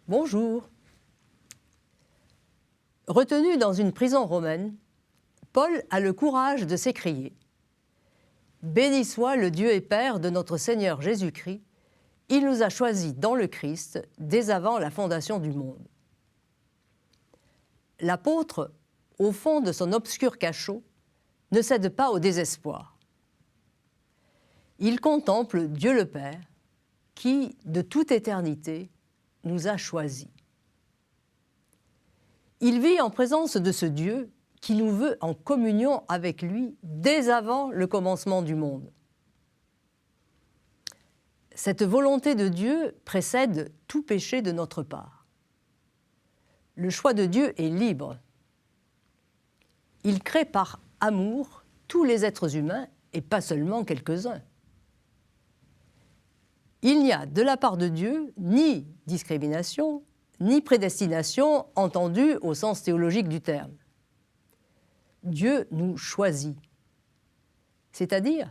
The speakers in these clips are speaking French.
Bonjour. Retenu dans une prison romaine, Paul a le courage de s'écrier « Béni soit le Dieu et Père de notre Seigneur Jésus-Christ, il nous a choisis dans le Christ dès avant la fondation du monde. » L'apôtre, au fond de son obscur cachot, ne cède pas au désespoir. Il contemple Dieu le Père, qui, de toute éternité, nous a choisis. Il vit en présence de ce Dieu qui nous veut en communion avec lui dès avant le commencement du monde. Cette volonté de Dieu précède tout péché de notre part. Le choix de Dieu est libre. Il crée par amour tous les êtres humains et pas seulement quelques-uns. Il n'y a de la part de Dieu ni discrimination, ni prédestination entendue au sens théologique du terme. Dieu nous choisit, c'est-à-dire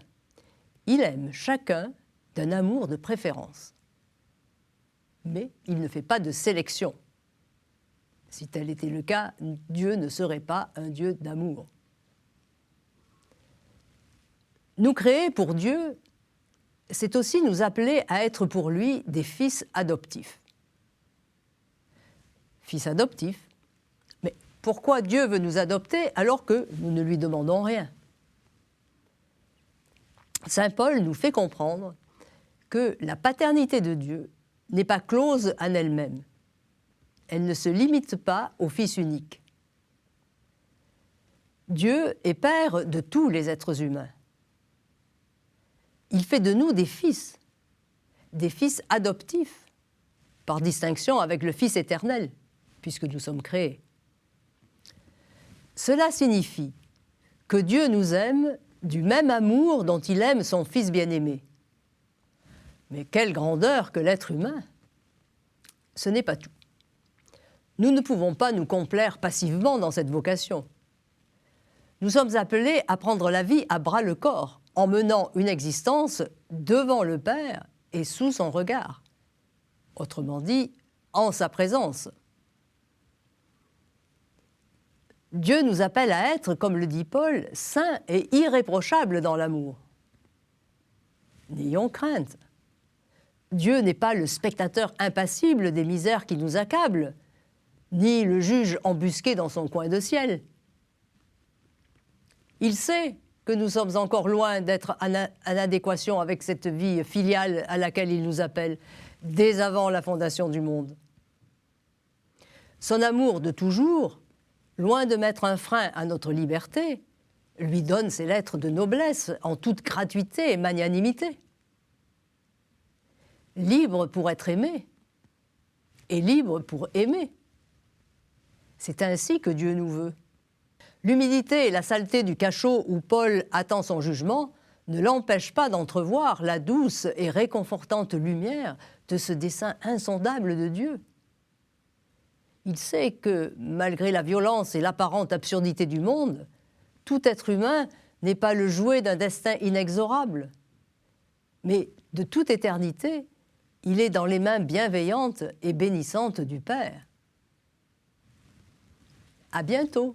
il aime chacun d'un amour de préférence. Mais il ne fait pas de sélection. Si tel était le cas, Dieu ne serait pas un Dieu d'amour. Nous créer pour Dieu, c'est aussi nous appeler à être pour lui des fils adoptifs. Fils adoptifs, mais pourquoi Dieu veut nous adopter alors que nous ne lui demandons rien? Saint Paul nous fait comprendre que la paternité de Dieu n'est pas close en elle-même. Elle ne se limite pas au Fils unique. Dieu est Père de tous les êtres humains. Il fait de nous des fils adoptifs, par distinction avec le Fils éternel, puisque nous sommes créés. Cela signifie que Dieu nous aime du même amour dont il aime son Fils bien-aimé. Mais quelle grandeur que l'être humain! Ce n'est pas tout. Nous ne pouvons pas nous complaire passivement dans cette vocation. Nous sommes appelés à prendre la vie à bras-le-corps, en menant une existence devant le Père et sous son regard. Autrement dit, en sa présence. Dieu nous appelle à être, comme le dit Paul, saints et irréprochables dans l'amour. N'ayons crainte. Dieu n'est pas le spectateur impassible des misères qui nous accablent, ni le juge embusqué dans son coin de ciel. Il sait que nous sommes encore loin d'être en adéquation avec cette vie filiale à laquelle il nous appelle, dès avant la fondation du monde. Son amour de toujours, loin de mettre un frein à notre liberté, lui donne ses lettres de noblesse en toute gratuité et magnanimité. Libre pour être aimé et libre pour aimer. C'est ainsi que Dieu nous veut. L'humidité et la saleté du cachot où Paul attend son jugement ne l'empêchent pas d'entrevoir la douce et réconfortante lumière de ce dessein insondable de Dieu. Il sait que, malgré la violence et l'apparente absurdité du monde, tout être humain n'est pas le jouet d'un destin inexorable. Mais de toute éternité, il est dans les mains bienveillantes et bénissantes du Père. À bientôt!